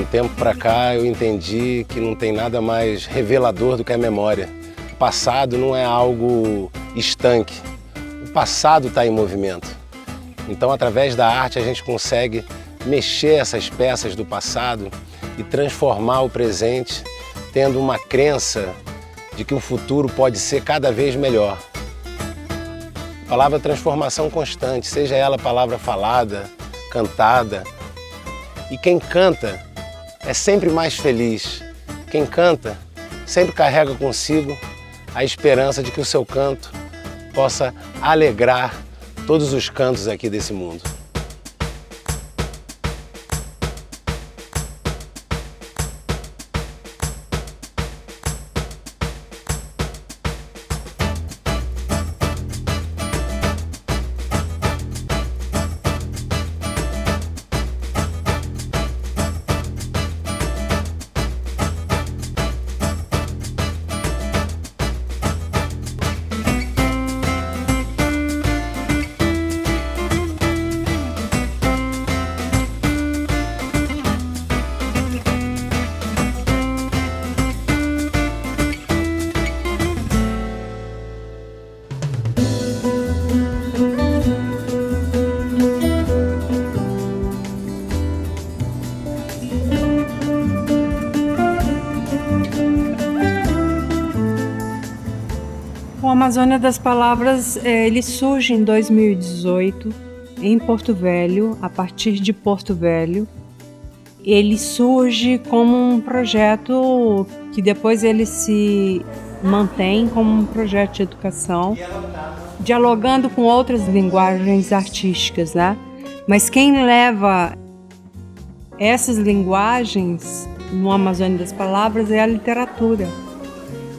um tempo para cá eu entendi que não tem nada mais revelador do que a memória. O passado não é algo estanque, o passado está em movimento. Então, através da arte, a gente consegue mexer essas peças do passado e transformar o presente, tendo uma crença de que o futuro pode ser cada vez melhor. A palavra transformação constante, seja ela palavra falada, cantada. E quem canta é sempre mais feliz. Quem canta sempre carrega consigo a esperança de que o seu canto possa alegrar todos os cantos aqui desse mundo. O Amazônia das Palavras, ele surge em 2018 em Porto Velho, a partir de Porto Velho. Ele surge como um projeto que depois ele se mantém como um projeto de educação, dialogando com outras linguagens artísticas, né? Mas quem leva essas linguagens no Amazônia das Palavras é a literatura.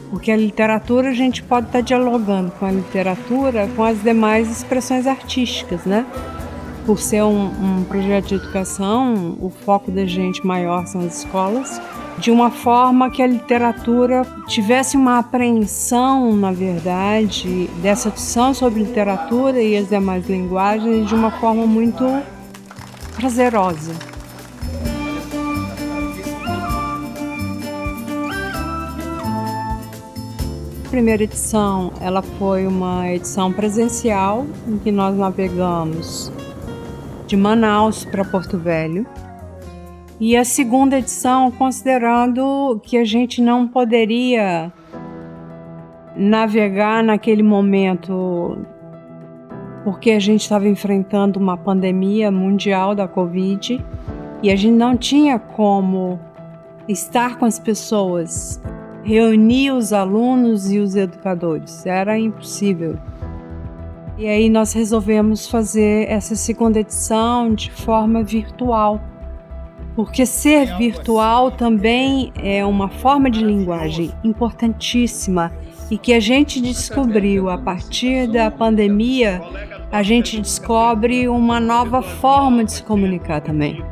Porque a literatura, a gente pode estar dialogando com a literatura, com as demais expressões artísticas, né? Por ser um projeto de educação, o foco da gente maior são as escolas, de uma forma que a literatura tivesse uma apreensão, na verdade, dessa discussão sobre literatura e as demais linguagens de uma forma muito prazerosa. A primeira edição, ela foi uma edição presencial em que nós navegamos de Manaus para Porto Velho. E a segunda edição, considerando que a gente não poderia navegar naquele momento porque a gente estava enfrentando uma pandemia mundial da Covid e a gente não tinha como estar com as pessoas, reunir os alunos e os educadores, era impossível. E aí nós resolvemos fazer essa segunda edição de forma virtual, porque ser virtual também é uma forma de linguagem importantíssima e que a gente descobriu a partir da pandemia, a gente descobre uma nova forma de se comunicar também.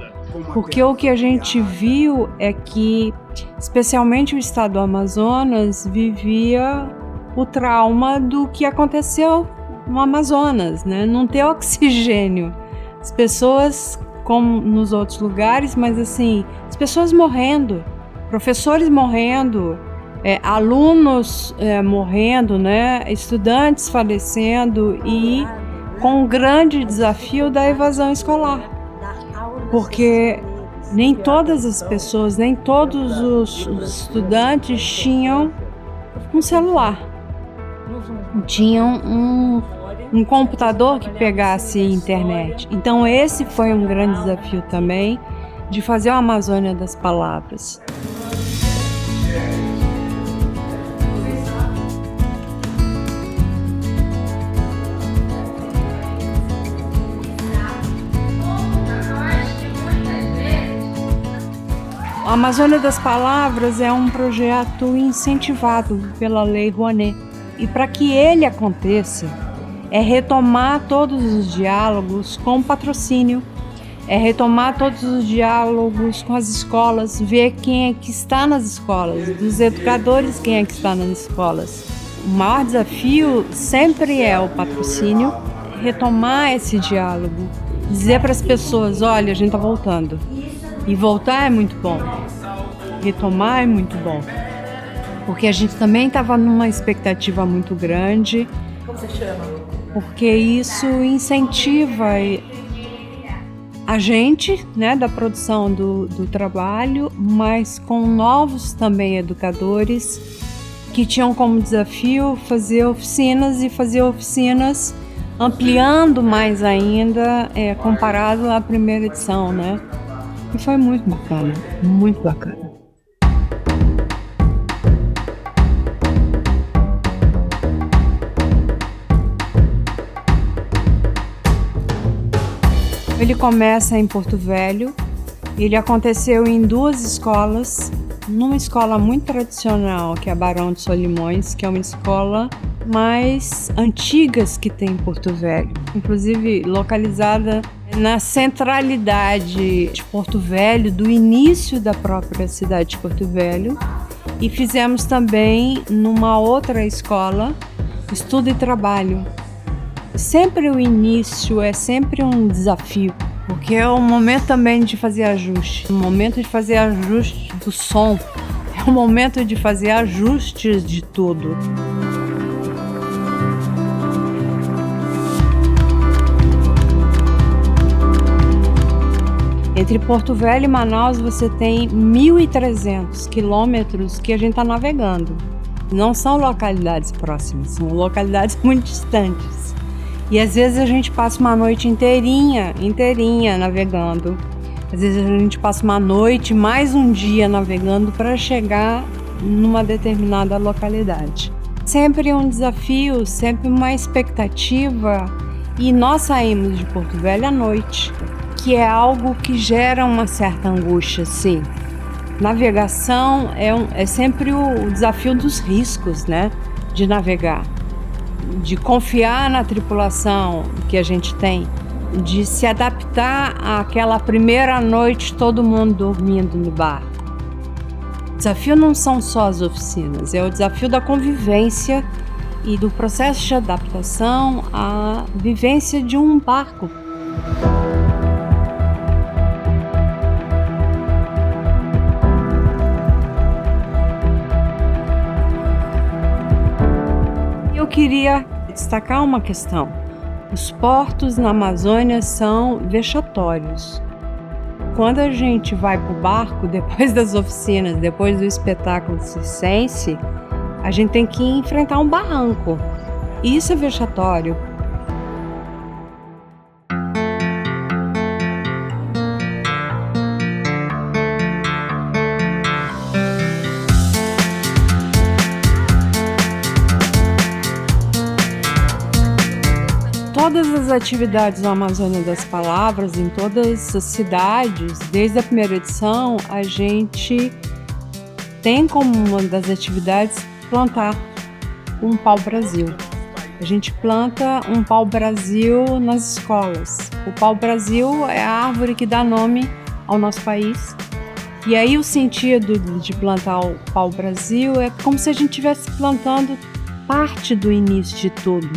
Porque o que a gente viu é que, especialmente o estado do Amazonas, vivia o trauma do que aconteceu no Amazonas, né? Não ter oxigênio. As pessoas, como nos outros lugares, mas assim, as pessoas morrendo, professores morrendo, alunos morrendo, né? Estudantes falecendo e com o grande desafio da evasão escolar. Porque nem todas as pessoas, nem todos os estudantes tinham um celular, tinham um computador que pegasse internet. Então esse foi um grande desafio também de fazer a Amazônia das Palavras. A Amazônia das Palavras é um projeto incentivado pela Lei Rouanet. E para que ele aconteça, é retomar todos os diálogos com patrocínio, é retomar todos os diálogos com as escolas, ver quem é que está nas escolas, dos educadores quem é que está nas escolas. O maior desafio sempre é o patrocínio, retomar esse diálogo, dizer para as pessoas, olha, a gente está voltando. E voltar é muito bom. Retomar é muito bom. Porque a gente também estava numa expectativa muito grande. Como você chama? Porque isso incentiva a gente, né, da produção do trabalho, mas com novos também educadores que tinham como desafio fazer oficinas ampliando mais ainda, comparado à primeira edição, né? E foi muito bacana, muito bacana. Ele começa em Porto Velho, ele aconteceu em 2 escolas, numa escola muito tradicional, que é a Barão de Solimões, que é uma escola mais antigas que tem em Porto Velho, inclusive localizada na centralidade de Porto Velho, do início da própria cidade de Porto Velho. E fizemos também numa outra escola, Estudo e Trabalho. Sempre o início é sempre um desafio, porque é um momento também de fazer ajuste, um momento de fazer ajuste do som, é um momento de fazer ajustes de tudo. Entre Porto Velho e Manaus você tem 1.300 quilômetros que a gente está navegando. Não são localidades próximas, são localidades muito distantes. E às vezes a gente passa uma noite inteirinha navegando. Às vezes a gente passa uma noite, mais um dia navegando para chegar numa determinada localidade. Sempre um desafio, sempre uma expectativa. E nós saímos de Porto Velho à noite, que é algo que gera uma certa angústia, sim. Navegação é sempre o desafio dos riscos, né? De navegar. De confiar na tripulação que a gente tem, de se adaptar àquela primeira noite todo mundo dormindo no barco. O desafio não são só as oficinas, é o desafio da convivência e do processo de adaptação à vivência de um barco. Eu queria destacar uma questão. Os portos na Amazônia são vexatórios. Quando a gente vai para o barco, depois das oficinas, depois do espetáculo circense, a gente tem que enfrentar um barranco. E isso é vexatório. Todas as atividades do Amazônia das Palavras, em todas as cidades, desde a primeira edição, a gente tem como uma das atividades plantar um pau-brasil. A gente planta um pau-brasil nas escolas. O pau-brasil é a árvore que dá nome ao nosso país. E aí o sentido de plantar o pau-brasil é como se a gente estivesse plantando parte do início de tudo.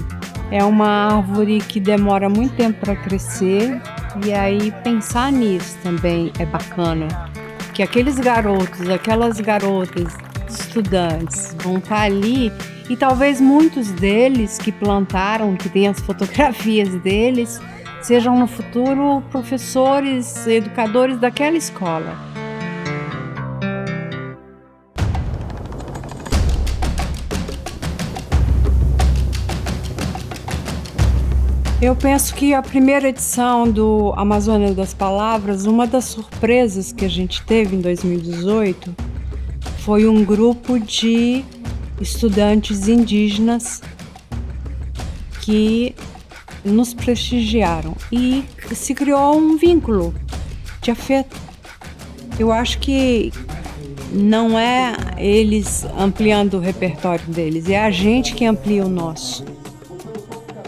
É uma árvore que demora muito tempo para crescer, e aí pensar nisso também é bacana. Que aqueles garotos, aquelas garotas, estudantes vão estar ali, e talvez muitos deles que plantaram, que têm as fotografias deles, sejam no futuro professores, educadores daquela escola. Eu penso que a primeira edição do Amazônia das Palavras, uma das surpresas que a gente teve em 2018 foi um grupo de estudantes indígenas que nos prestigiaram e se criou um vínculo de afeto. Eu acho que não é eles ampliando o repertório deles, é a gente que amplia o nosso.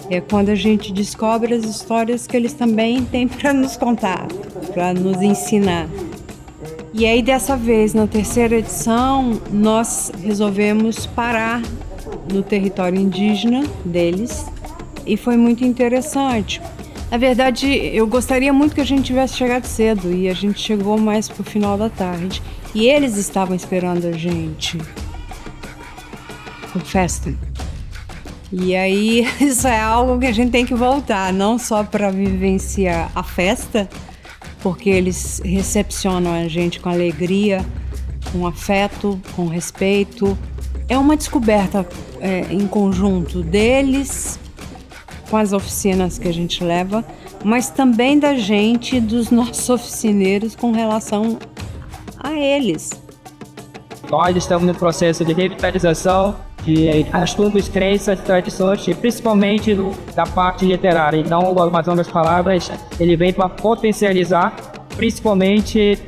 É quando a gente descobre as histórias que eles também têm para nos contar, para nos ensinar. E aí, dessa vez, na terceira edição, nós resolvemos parar no território indígena deles. E foi muito interessante, Na verdade, eu gostaria muito que a gente tivesse chegado cedo e a gente chegou mais pro final da tarde. E eles estavam esperando a gente com festa. E aí, isso é algo que a gente tem que voltar, não só para vivenciar a festa, porque eles recepcionam a gente com alegria, com afeto, com respeito. É uma descoberta em conjunto deles, com as oficinas que a gente leva, mas também da gente, dos nossos oficineiros, com relação a eles. Nós estamos no processo de revitalização de assuntos, crenças, tradições e principalmente da parte literária. Então, o Amazonas Palavras, ele vem para potencializar, principalmente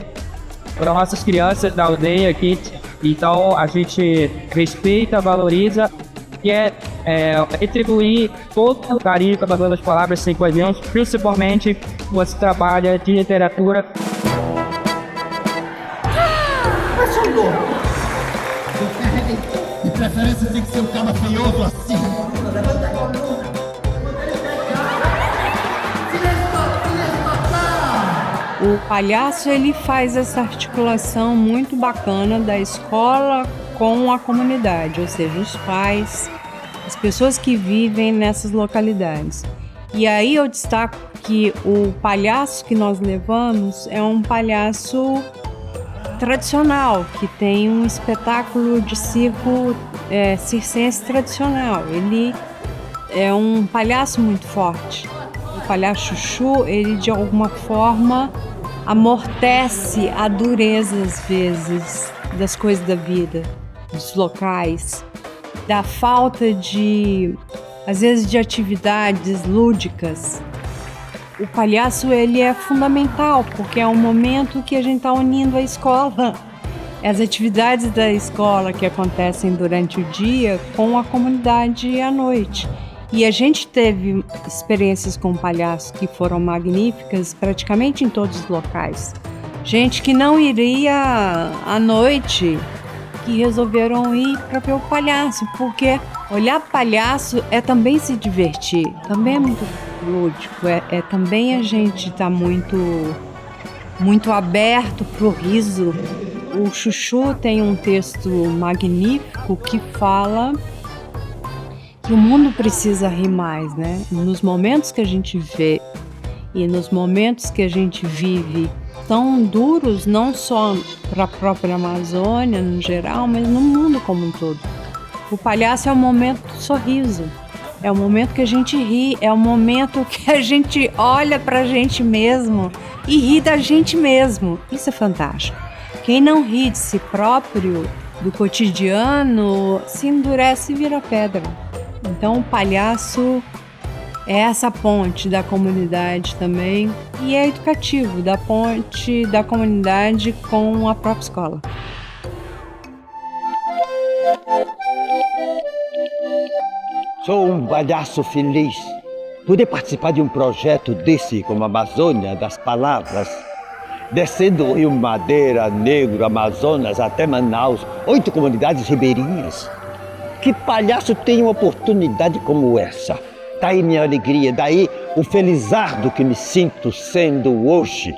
para nossas crianças da aldeia aqui. Então, a gente respeita, valoriza e retribuir todo o carinho que a Amazonas Palavras tem com a gente, principalmente quando se trabalha de literatura. Mas sou louco! De preferência tem que ser um cara feioso assim. O palhaço, ele faz essa articulação muito bacana da escola com a comunidade, ou seja, os pais, as pessoas que vivem nessas localidades. E aí eu destaco que o palhaço que nós levamos é um palhaço tradicional, que tem um espetáculo de circo circense tradicional. Ele é um palhaço muito forte. O palhaço Chuchu, ele de alguma forma amortece a dureza, às vezes, das coisas da vida, dos locais, da falta de, às vezes, de atividades lúdicas. O palhaço, ele é fundamental, porque é um momento que a gente está unindo a escola, as atividades da escola que acontecem durante o dia com a comunidade à noite. E a gente teve experiências com palhaço que foram magníficas praticamente em todos os locais. Gente que não iria à noite, que resolveram ir para ver o palhaço, porque olhar palhaço é também se divertir, também é muito lúdico, é também a gente tá muito aberto pro riso. O Chuchu tem um texto magnífico que fala que o mundo precisa rir mais, né? Nos momentos que a gente vê e nos momentos que a gente vive tão duros, não só para a própria Amazônia no geral, mas no mundo como um todo. O palhaço é o momento do sorriso, é o momento que a gente ri, é o momento que a gente olha para a gente mesmo e ri da gente mesmo. Isso é fantástico. Quem não ri de si próprio, do cotidiano, se endurece e vira pedra. Então o palhaço é essa ponte da comunidade também e é educativo, da ponte da comunidade com a própria escola. Sou um palhaço feliz. Poder participar de um projeto desse como a Amazônia das Palavras, descendo o Rio Madeira, Negro, Amazonas até Manaus, 8 comunidades ribeirinhas. Que palhaço tem uma oportunidade como essa? Daí minha alegria, daí o felizardo que me sinto sendo hoje.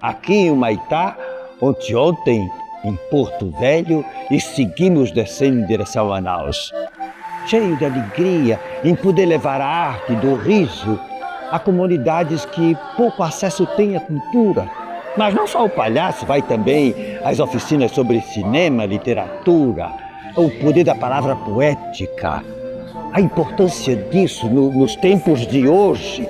Aqui em Humaitá, ontem em Porto Velho e seguimos descendo em direção a Manaus. Cheio de alegria em poder levar a arte do riso a comunidades que pouco acesso têm à cultura. Mas não só o palhaço, vai também às oficinas sobre cinema, literatura, o poder da palavra poética, a importância disso nos tempos de hoje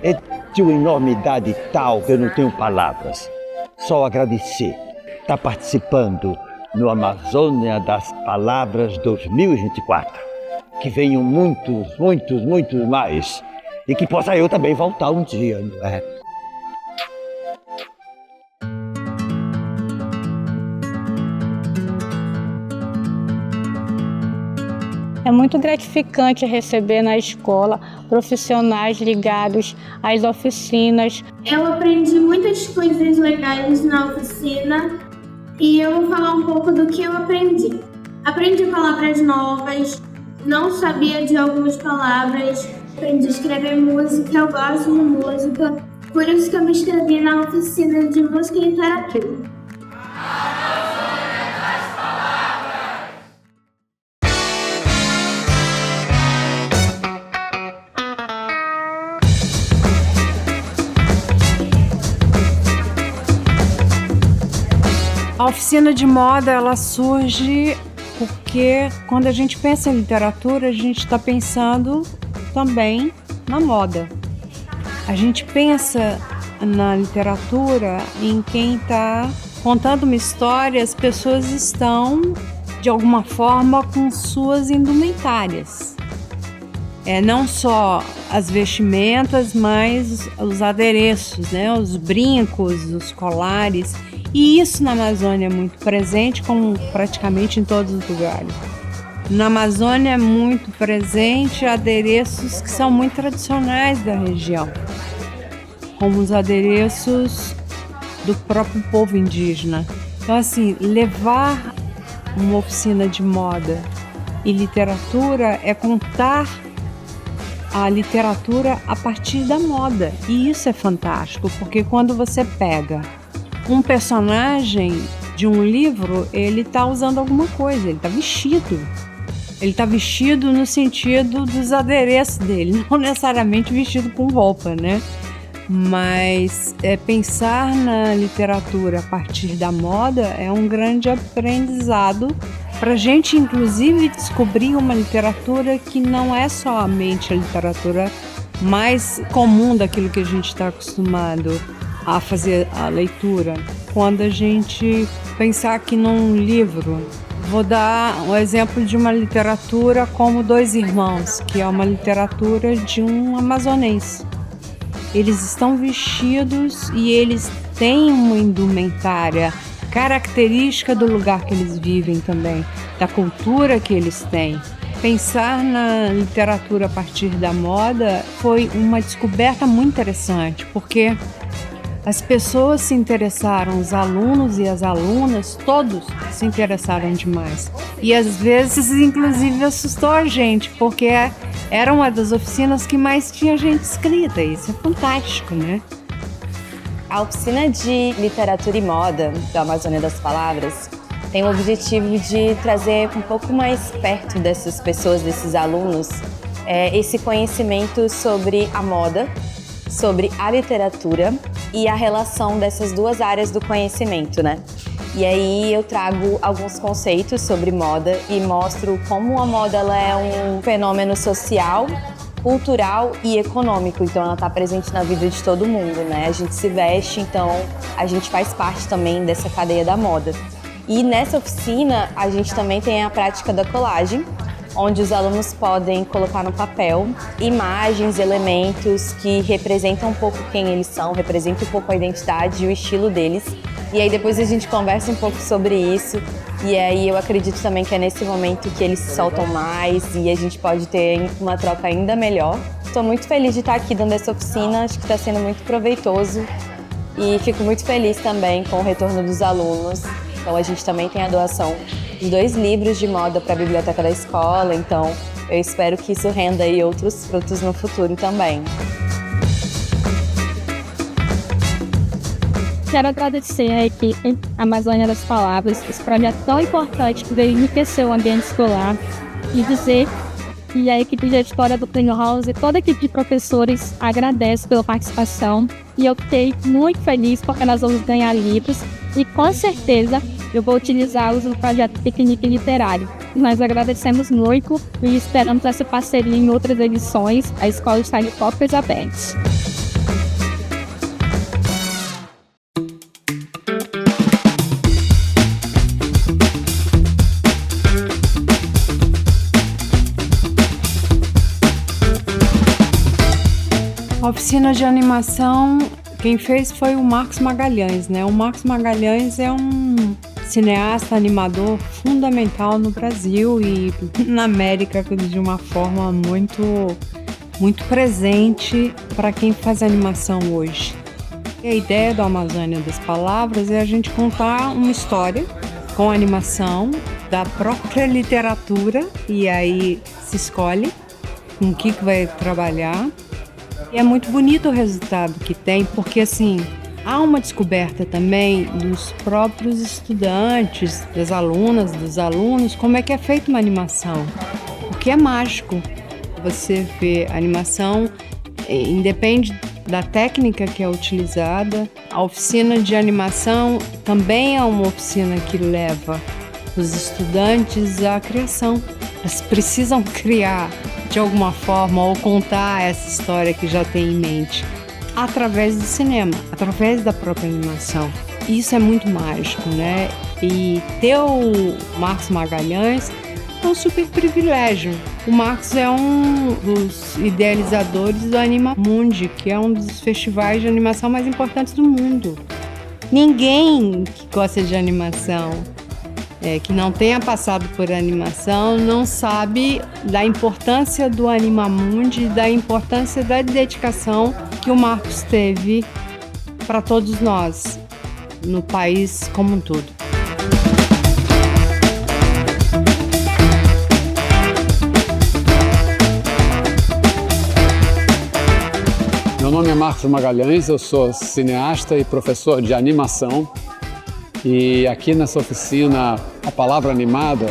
é de uma enormidade tal que eu não tenho palavras. Só agradecer, estar participando no Amazônia das Palavras 2024. Que venham muitos, muitos, muitos mais e que possa eu também voltar um dia, não é? É muito gratificante receber na escola profissionais ligados às oficinas. Eu aprendi muitas coisas legais na oficina e eu vou falar um pouco do que eu aprendi. Aprendi palavras novas, não sabia de algumas palavras, aprendi a escrever música, eu gosto de música, por isso que eu me inscrevi na oficina de música e literatura. A oficina de moda, ela surge porque quando a gente pensa em literatura, a gente está pensando também na moda. A gente pensa na literatura em quem está contando uma história, as pessoas estão, de alguma forma, com suas indumentárias. Não só as vestimentas, mas os adereços, né? Os brincos, os colares. E isso na Amazônia é muito presente, como praticamente em todos os lugares. Na Amazônia é muito presente adereços que são muito tradicionais da região, como os adereços do próprio povo indígena. Então, assim, levar uma oficina de moda e literatura é contar a literatura a partir da moda. E isso é fantástico, porque quando você pega um personagem de um livro, ele está usando alguma coisa, ele está vestido. Ele está vestido no sentido dos adereços dele, não necessariamente vestido com roupa, né? Mas pensar na literatura a partir da moda é um grande aprendizado para a gente, inclusive, descobrir uma literatura que não é somente a literatura mais comum daquilo que a gente está acostumado a fazer a leitura. Quando a gente pensar aqui num livro, vou dar um exemplo de uma literatura como Dois Irmãos, que é uma literatura de um amazonense. Eles estão vestidos e eles têm uma indumentária característica do lugar que eles vivem também, da cultura que eles têm. Pensar na literatura a partir da moda foi uma descoberta muito interessante, porque as pessoas se interessaram, os alunos e as alunas, todos se interessaram demais. E às vezes, inclusive, assustou a gente, porque era uma das oficinas que mais tinha gente inscrita. Isso é fantástico, né? A oficina de literatura e moda da Amazônia das Palavras tem o objetivo de trazer um pouco mais perto dessas pessoas, desses alunos, esse conhecimento sobre a moda, sobre a literatura e a relação dessas duas áreas do conhecimento, né? E aí eu trago alguns conceitos sobre moda e mostro como a moda ela é um fenômeno social, cultural e econômico. Então ela está presente na vida de todo mundo, né? A gente se veste, então a gente faz parte também dessa cadeia da moda. E nessa oficina a gente também tem a prática da colagem, onde os alunos podem colocar no papel imagens, elementos que representam um pouco quem eles são, representam um pouco a identidade e o estilo deles. E aí depois a gente conversa um pouco sobre isso, e aí eu acredito também que é nesse momento que eles se soltam mais e a gente pode ter uma troca ainda melhor. Estou muito feliz de estar aqui dando essa oficina, acho que está sendo muito proveitoso e fico muito feliz também com o retorno dos alunos. Então a gente também tem a doação de 2 livros de moda para a biblioteca da escola, então eu espero que isso renda aí outros frutos no futuro também. Quero agradecer à equipe Amazônia das Palavras, esse projeto tão importante que veio enriquecer o ambiente escolar, e dizer que a equipe de gestora do Clean House e toda a equipe de professores agradece pela participação, e eu fiquei muito feliz porque nós vamos ganhar livros e com certeza eu vou utilizá-los no projeto Piquenique Literário. Nós agradecemos muito e esperamos essa parceria em outras edições. A escola está de portas abertas. A oficina de animação, quem fez foi o Marcos Magalhães, né? O Marcos Magalhães é um cineasta, animador fundamental no Brasil e na América de uma forma muito presente para quem faz animação hoje. E a ideia do Amazônia das Palavras é a gente contar uma história com animação da própria literatura, e aí se escolhe com o que vai trabalhar. E é muito bonito o resultado que tem, porque assim, há uma descoberta também dos próprios estudantes, das alunas, dos alunos, como é que é feita uma animação. O que é mágico. Você vê a animação, independe da técnica que é utilizada. A oficina de animação também é uma oficina que leva os estudantes à criação. Eles precisam criar de alguma forma ou contar essa história que já tem em mente através do cinema, através da própria animação. Isso é muito mágico, né? E ter o Marcos Magalhães é um super privilégio. O Marcos é um dos idealizadores do Animamundi, que é um dos festivais de animação mais importantes do mundo. Ninguém que gosta de animação, que não tenha passado por animação, não sabe da importância do Animamundi, da importância da dedicação que o Marcos teve para todos nós, no país como um todo. Meu nome é Marcos Magalhães, eu sou cineasta e professor de animação. E aqui nessa oficina, a palavra animada,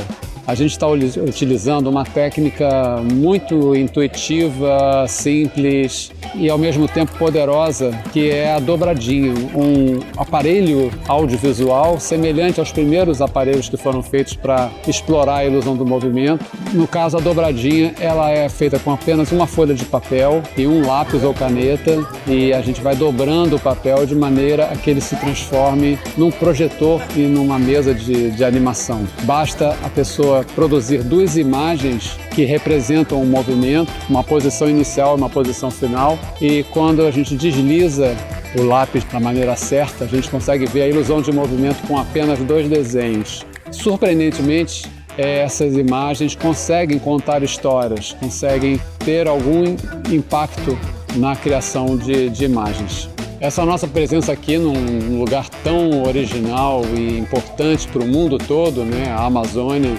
a gente está utilizando uma técnica muito intuitiva, simples e ao mesmo tempo poderosa, que é a dobradinha, um aparelho audiovisual semelhante aos primeiros aparelhos que foram feitos para explorar a ilusão do movimento. No caso, a dobradinha, ela é feita com apenas uma folha de papel e um lápis ou caneta, e a gente vai dobrando o papel de maneira a que ele se transforme num projetor e numa mesa de animação. Basta a pessoa produzir duas imagens que representam um movimento, uma posição inicial e uma posição final, e quando a gente desliza o lápis da maneira certa, a gente consegue ver a ilusão de movimento com apenas 2 desenhos. Surpreendentemente, essas imagens conseguem contar histórias, conseguem ter algum impacto na criação de imagens. Essa nossa presença aqui num lugar tão original e importante para o mundo todo, né, a Amazônia,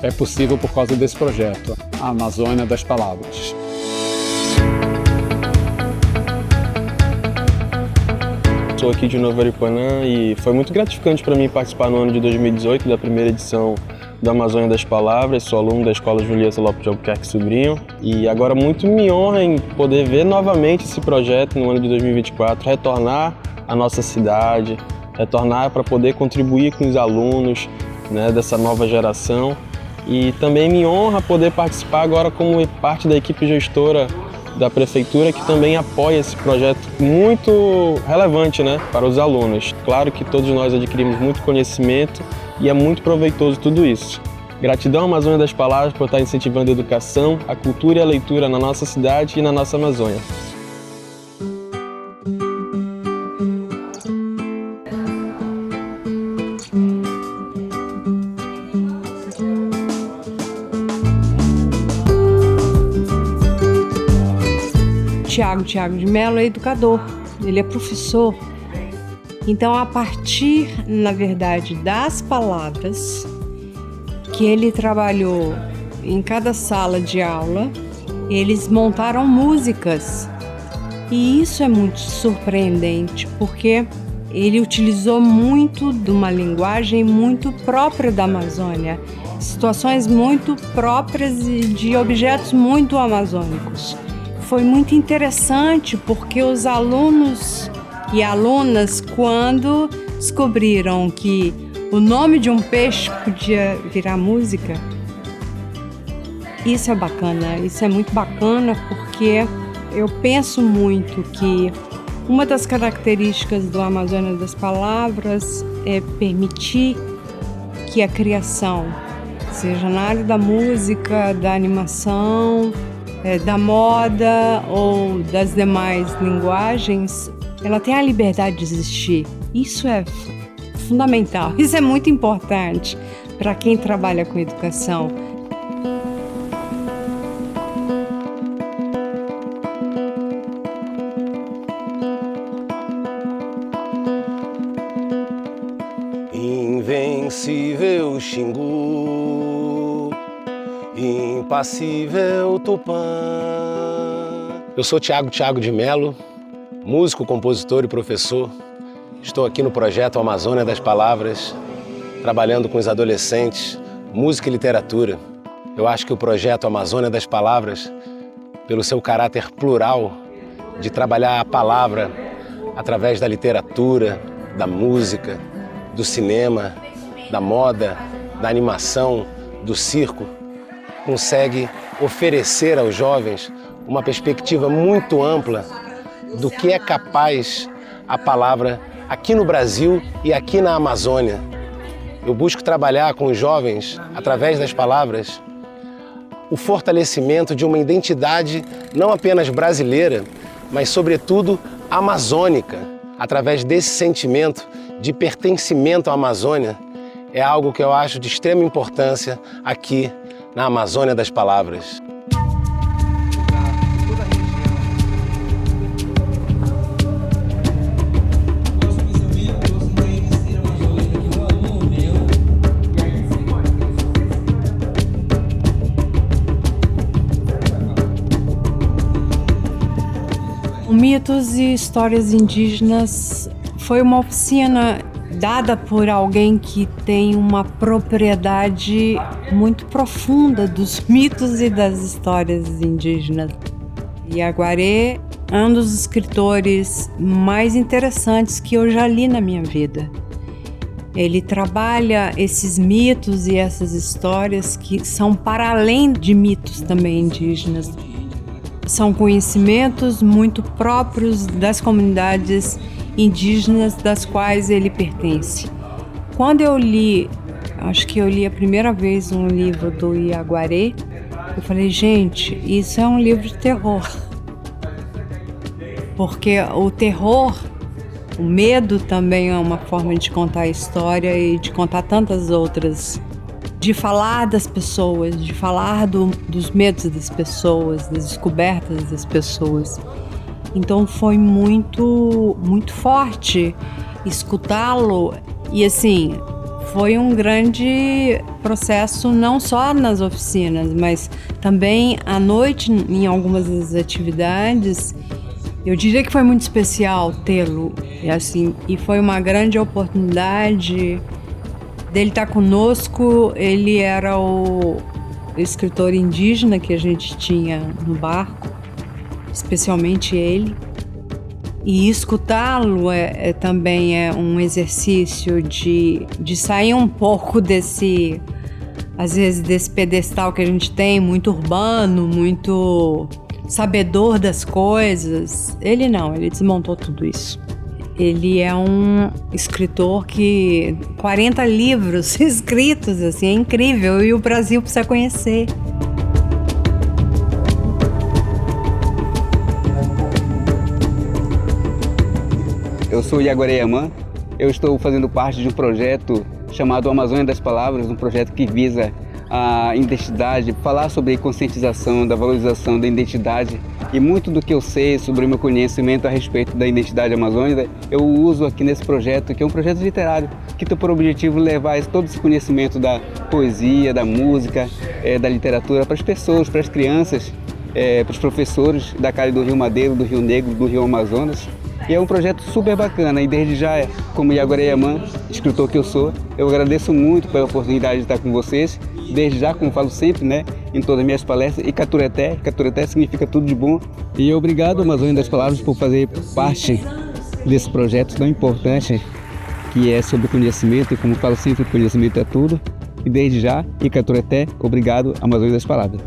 é possível por causa desse projeto, a Amazônia das Palavras. Sou aqui de Novo Aripuanã e foi muito gratificante para mim participar no ano de 2018 da primeira edição da Amazônia das Palavras. Sou aluno da Escola Julieta Lopes de Albuquerque Sobrinho e agora muito me honra em poder ver novamente esse projeto no ano de 2024, retornar à nossa cidade, retornar para poder contribuir com os alunos, né, dessa nova geração. E também me honra poder participar agora como parte da equipe gestora da Prefeitura, que também apoia esse projeto muito relevante, né, para os alunos. Claro que todos nós adquirimos muito conhecimento e é muito proveitoso tudo isso. Gratidão à Amazônia das Palavras por estar incentivando a educação, a cultura e a leitura na nossa cidade e na nossa Amazônia. Tiago de Mello é educador, ele é professor. Então, a partir, na verdade, das palavras que ele trabalhou em cada sala de aula, eles montaram músicas. E isso é muito surpreendente, porque ele utilizou muito de uma linguagem muito própria da Amazônia, situações muito próprias de objetos muito amazônicos. Foi muito interessante porque os alunos e alunas, quando descobriram que o nome de um peixe podia virar música, isso é bacana, isso é muito bacana, porque eu penso muito que uma das características do Amazônia das Palavras é permitir que a criação, seja na área da música, da animação, da moda ou das demais linguagens, ela tem a liberdade de existir. Isso é fundamental, isso é muito importante para quem trabalha com educação. Invencível Xingu, impassível Tupã. Eu sou Thiago de Mello, músico, compositor e professor. Estou aqui no projeto Amazônia das Palavras, trabalhando com os adolescentes, música e literatura. Eu acho que o projeto Amazônia das Palavras, pelo seu caráter plural, de trabalhar a palavra através da literatura, da música, do cinema, da moda, da animação, do circo, consegue oferecer aos jovens uma perspectiva muito ampla do que é capaz a palavra aqui no Brasil e aqui na Amazônia. Eu busco trabalhar com os jovens, através das palavras, o fortalecimento de uma identidade não apenas brasileira, mas, sobretudo, amazônica. Através desse sentimento de pertencimento à Amazônia, é algo que eu acho de extrema importância aqui na Amazônia das Palavras. Mitos e Histórias Indígenas foi uma oficina dada por alguém que tem uma propriedade muito profunda dos mitos e das histórias indígenas. Yaguaré é um dos escritores mais interessantes que eu já li na minha vida. Ele trabalha esses mitos e essas histórias que são para além de mitos também indígenas. São conhecimentos muito próprios das comunidades indígenas das quais ele pertence. Quando eu li, acho que eu li a primeira vez um livro do Yaguaré, eu falei, gente, isso é um livro de terror. Porque o terror, o medo também é uma forma de contar a história e de contar tantas outras. De falar das pessoas, de falar dos medos das pessoas, das descobertas das pessoas. Então foi muito, muito forte escutá-lo e assim, foi um grande processo não só nas oficinas, mas também à noite em algumas das atividades. Eu diria que foi muito especial tê-lo e foi uma grande oportunidade dele estar conosco. Ele era o escritor indígena que a gente tinha no barco, especialmente ele. E escutá-lo também é um exercício de sair um pouco desse, às vezes, desse pedestal que a gente tem, muito urbano, muito sabedor das coisas. Ele não, ele desmontou tudo isso. Ele é um escritor que 40 livros escritos, assim, é incrível, e o Brasil precisa conhecer. Eu sou Yaguaré Yamã, eu estou fazendo parte de um projeto chamado Amazônia das Palavras, um projeto que visa a identidade, falar sobre a conscientização, da valorização da identidade. E muito do que eu sei sobre o meu conhecimento a respeito da identidade amazônica, eu uso aqui nesse projeto, que é um projeto literário, que tem por objetivo levar todo esse conhecimento da poesia, da música, da literatura para as pessoas, para as crianças, para os professores da Calha do Rio Madeiro, do Rio Negro, do Rio Amazonas. E é um projeto super bacana, e desde já, como Yaguaré Yamã, escritor que eu sou, eu agradeço muito pela oportunidade de estar com vocês. Desde já, como falo sempre, em todas as minhas palestras, e Catureté significa tudo de bom. E obrigado, Amazônia das Palavras, por fazer parte desse projeto tão importante, que é sobre conhecimento, e como falo sempre, conhecimento é tudo. E desde já, e Catureté, obrigado, Amazônia das Palavras.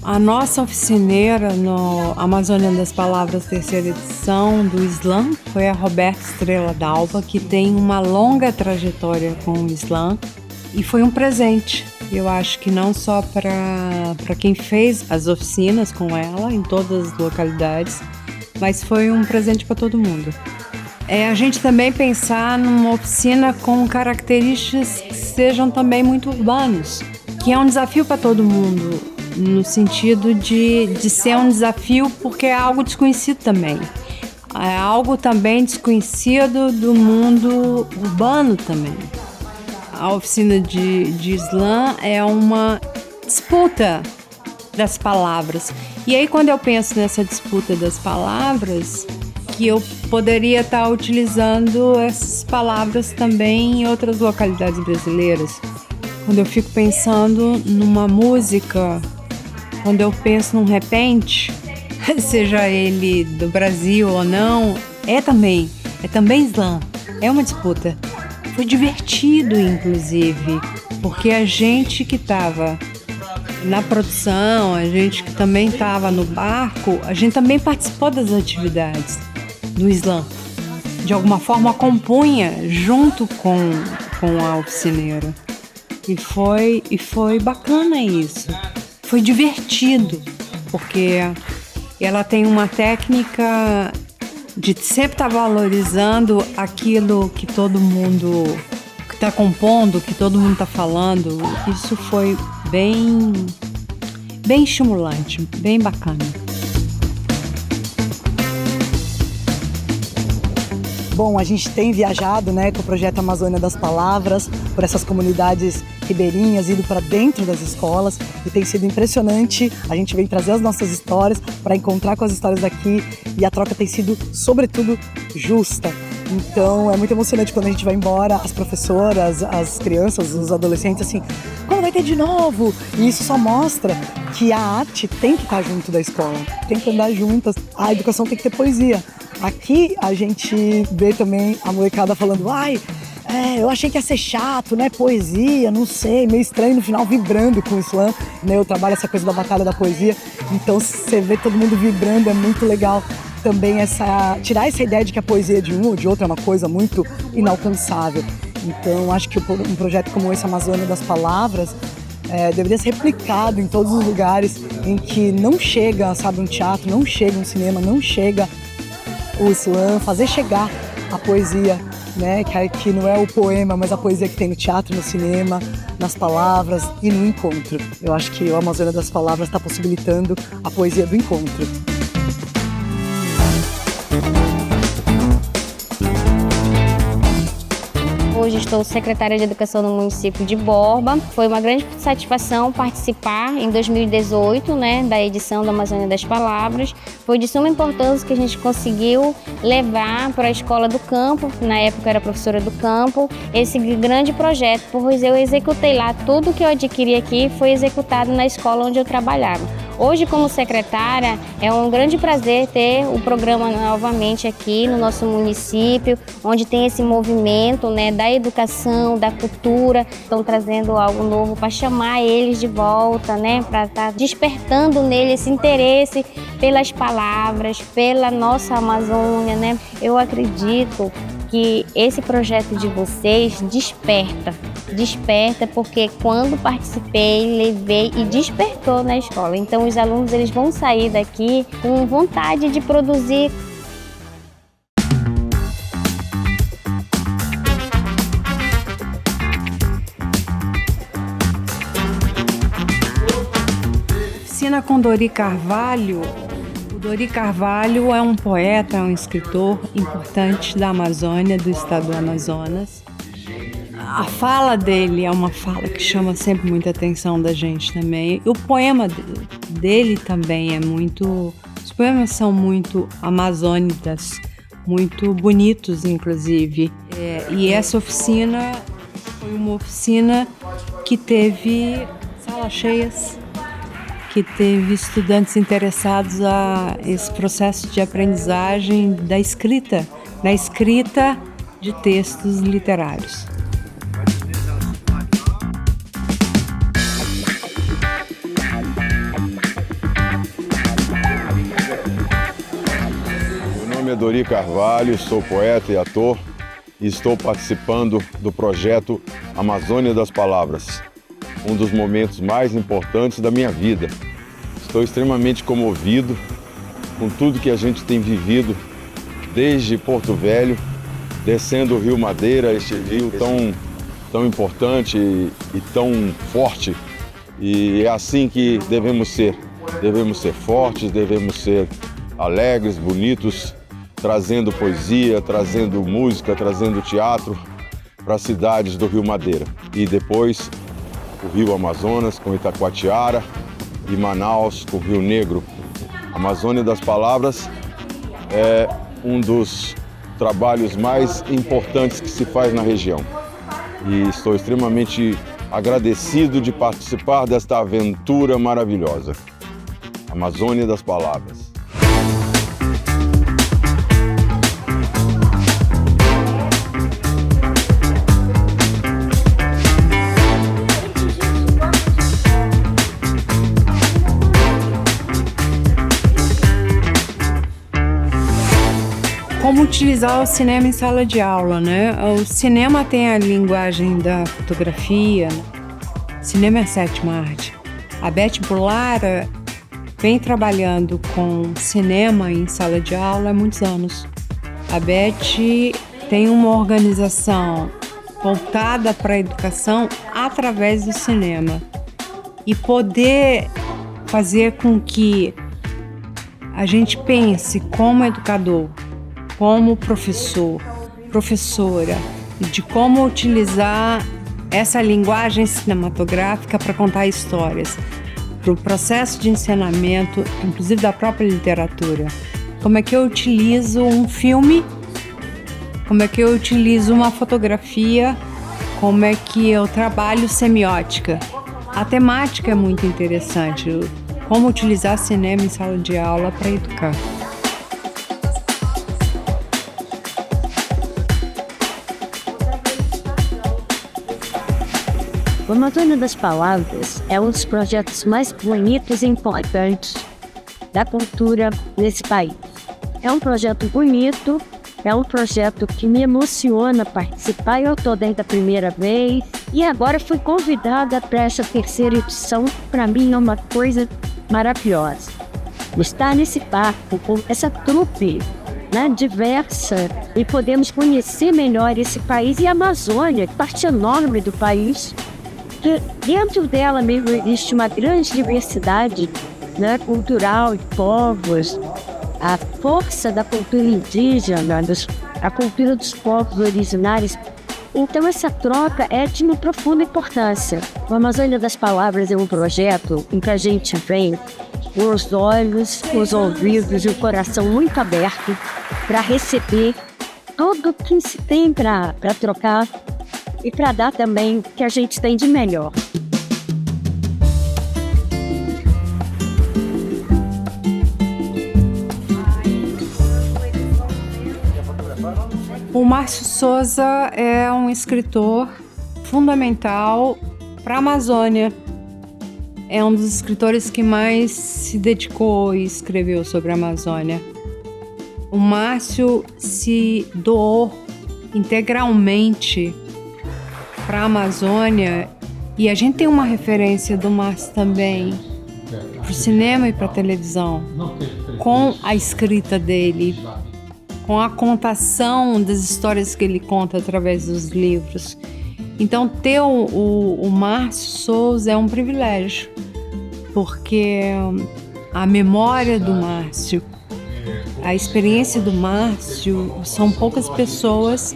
A nossa oficineira no Amazônia das Palavras, terceira edição do Islã, foi a Roberta Estrela Dalva, que tem uma longa trajetória com o Islã, e foi um presente. Eu acho que não só para quem fez as oficinas com ela, em todas as localidades, mas foi um presente para todo mundo. A gente também pensar numa oficina com características que sejam também muito urbanos, que é um desafio para todo mundo, no sentido de ser um desafio porque é algo desconhecido também. é algo também desconhecido do mundo urbano também. A oficina de slam é uma disputa das palavras. E aí, quando eu penso nessa disputa das palavras, que eu poderia estar utilizando essas palavras também em outras localidades brasileiras. Quando eu fico pensando numa música, quando eu penso num repente, seja ele do Brasil ou não, é também slam, é uma disputa. Foi divertido, inclusive, porque a gente que estava na produção, a gente que também estava no barco, a gente também participou das atividades do slam. De alguma forma compunha junto com a oficineira. E foi bacana isso. Foi divertido, porque ela tem uma técnica de sempre estar valorizando aquilo que todo mundo está compondo, que todo mundo está falando. Isso foi bem estimulante, bem bacana. Bom, a gente tem viajado, né, com o projeto Amazônia das Palavras, por essas comunidades ribeirinhas, indo para dentro das escolas, e tem sido impressionante. A gente vem trazer as nossas histórias para encontrar com as histórias daqui, e a troca tem sido, sobretudo, justa. Então é muito emocionante quando a gente vai embora, as professoras, as crianças, os adolescentes, assim, quando vai ter de novo? E isso só mostra que a arte tem que estar junto da escola, tem que andar juntas, a educação tem que ter poesia. Aqui a gente vê também a molecada falando, eu achei que ia ser chato, né, poesia, não sei, meio estranho, no final vibrando com o slam, né, eu trabalho essa coisa da batalha da poesia, então você vê todo mundo vibrando, é muito legal também tirar essa ideia de que a poesia de um ou de outro é uma coisa muito inalcançável. Então acho que um projeto como esse, Amazônia das Palavras, deveria ser replicado em todos os lugares em que não chega, sabe, um teatro, não chega um cinema, não chega o slam, fazer chegar a poesia, né, que não é o poema, mas a poesia que tem no teatro, no cinema, nas palavras e no encontro. Eu acho que o Amazônia das Palavras está possibilitando a poesia do encontro. Hoje estou secretária de Educação no município de Borba. Foi uma grande satisfação participar em 2018, da edição da Amazônia das Palavras. Foi de suma importância que a gente conseguiu levar para a Escola do Campo, na época era professora do campo, esse grande projeto, pois eu executei lá tudo que eu adquiri aqui, foi executado na escola onde eu trabalhava. Hoje, como secretária, é um grande prazer ter o programa novamente aqui no nosso município, onde tem esse movimento da educação, da cultura. Estão trazendo algo novo para chamar eles de volta, para estar despertando nele esse interesse pelas palavras, pela nossa Amazônia. Eu acredito que esse projeto de vocês desperta porque quando participei, levei e despertou na escola. Então os alunos eles vão sair daqui com vontade de produzir. Oficina com Dori Carvalho. O Dori Carvalho é um poeta, é um escritor importante da Amazônia, do estado do Amazonas. A fala dele é uma fala que chama sempre muita atenção da gente também. E o poema dele também é muito... Os poemas são muito amazônicos, muito bonitos, inclusive. E essa oficina foi uma oficina que teve salas cheias, que teve estudantes interessados a esse processo de aprendizagem da escrita de textos literários. Meu nome é Dori Carvalho, sou poeta e ator e estou participando do projeto Amazônia das Palavras, um dos momentos mais importantes da minha vida. Estou extremamente comovido com tudo que a gente tem vivido desde Porto Velho, descendo o Rio Madeira, este rio tão importante e tão forte. E é assim que devemos ser. Devemos ser fortes, devemos ser alegres, bonitos trazendo poesia, trazendo música, trazendo teatro para as cidades do Rio Madeira. E depois o Rio Amazonas com Itacoatiara e Manaus com o Rio Negro. A Amazônia das Palavras é um dos trabalhos mais importantes que se faz na região. E estou extremamente agradecido de participar desta aventura maravilhosa. Amazônia das Palavras. Como utilizar o cinema em sala de aula, né? O cinema tem a linguagem da fotografia, né? O cinema é a sétima arte. A Beth Bulara vem trabalhando com cinema em sala de aula há muitos anos. A Beth tem uma organização voltada para a educação através do cinema. E poder fazer com que a gente pense como educador, como professor, professora, de como utilizar essa linguagem cinematográfica para contar histórias, para o processo de ensinamento, inclusive da própria literatura. Como é que eu utilizo um filme, como é que eu utilizo uma fotografia, como é que eu trabalho semiótica. A temática é muito interessante, como utilizar cinema em sala de aula para educar. O Amazônia das Palavras é um dos projetos mais bonitos e importantes da cultura nesse país. É um projeto bonito, é um projeto que me emociona participar. Eu estou desde a primeira vez e agora fui convidada para essa terceira edição. Para mim é uma coisa maravilhosa. Estar nesse barco com essa trupe, né, diversa, e podemos conhecer melhor esse país e a Amazônia, parte enorme do país. Dentro dela mesmo existe uma grande diversidade, né, cultural de povos, a força da cultura indígena, a cultura dos povos originários. Então essa troca é de uma profunda importância. O Amazônia das Palavras é um projeto em que a gente vem com os olhos, os ouvidos e o coração muito aberto para receber tudo o que se tem para trocar e para dar também o que a gente tem de melhor. O Márcio Souza é um escritor fundamental para a Amazônia. É um dos escritores que mais se dedicou e escreveu sobre a Amazônia. O Márcio se doou integralmente para a Amazônia, e a gente tem uma referência do Márcio também para o cinema e para a televisão, com a escrita dele, com a contação das histórias que ele conta através dos livros. Então ter o Márcio Souza é um privilégio, porque a memória do Márcio, a experiência do Márcio, são poucas pessoas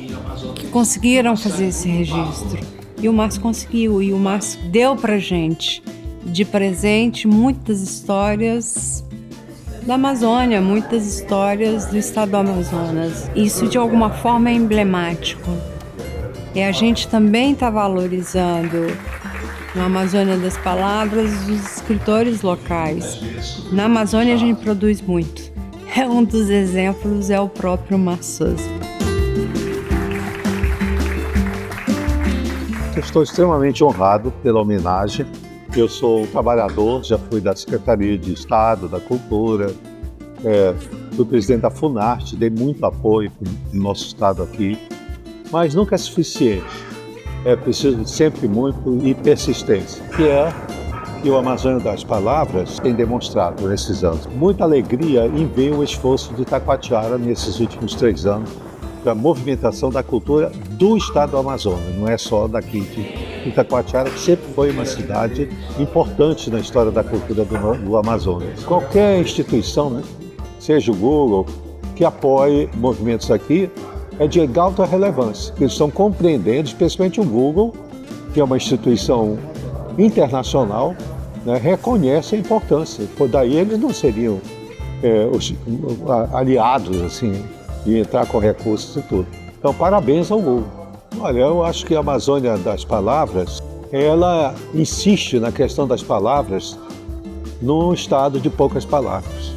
que conseguiram fazer esse registro. E o Márcio conseguiu, e o Márcio deu pra gente de presente muitas histórias da Amazônia, muitas histórias do estado do Amazonas. Isso de alguma forma é emblemático. E a gente também está valorizando na Amazônia das Palavras os escritores locais. Na Amazônia a gente produz muito. Um dos exemplos é o próprio Márcio Souza. Estou extremamente honrado pela homenagem. Eu sou trabalhador, já fui da Secretaria de Estado, da Cultura, fui presidente da Funarte, dei muito apoio no nosso estado aqui, mas nunca é suficiente. É preciso sempre muito e persistência, que é que o Amazônia das Palavras tem demonstrado nesses anos. Muita alegria em ver o esforço de Itacoatiara nesses últimos 3 anos para a movimentação da cultura do estado do Amazonas, não é só daqui de Itacoatiara, que sempre foi uma cidade importante na história da cultura do Amazonas. Qualquer instituição, né, seja o Google, que apoie movimentos aqui é de alta relevância. Eles estão compreendendo, especialmente o Google, que é uma instituição internacional, né, reconhece a importância. Por daí eles não seriam os aliados assim, de entrar com recursos e tudo. Então, parabéns ao Google. Olha, eu acho que a Amazônia das Palavras, ela insiste na questão das palavras num estado de poucas palavras.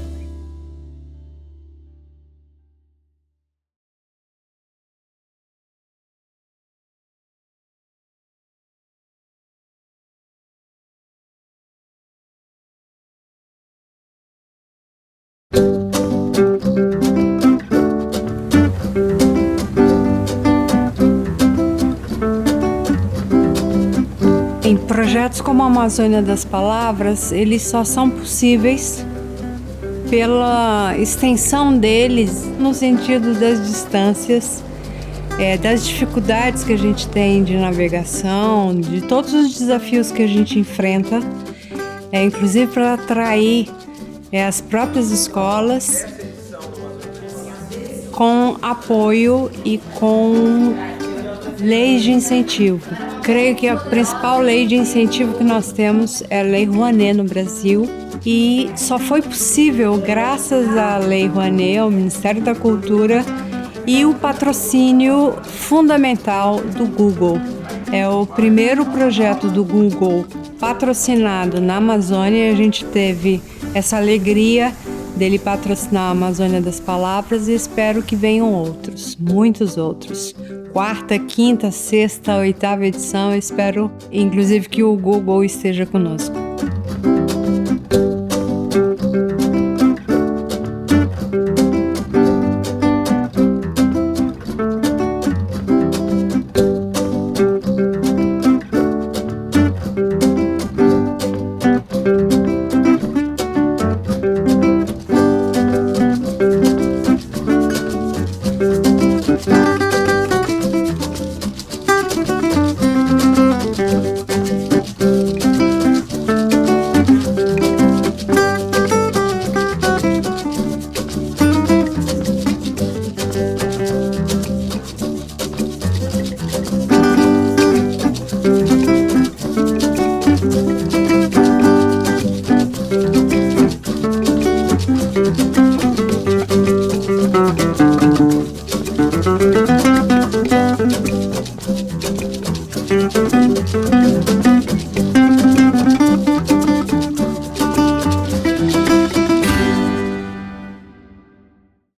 Em projetos como a Amazônia das Palavras, eles só são possíveis pela extensão deles no sentido das distâncias, das dificuldades que a gente tem de navegação, de todos os desafios que a gente enfrenta, inclusive para atrair as próprias escolas com apoio e com leis de incentivo. Creio que a principal lei de incentivo que nós temos é a Lei Rouanet no Brasil, e só foi possível graças à Lei Rouanet, ao Ministério da Cultura e o patrocínio fundamental do Google. É o primeiro projeto do Google patrocinado na Amazônia, e a gente teve essa alegria dele patrocinar a Amazônia das Palavras, e espero que venham outros, muitos outros. 4ª, 5ª, 6ª, 8ª edição, eu espero inclusive que o Google esteja conosco.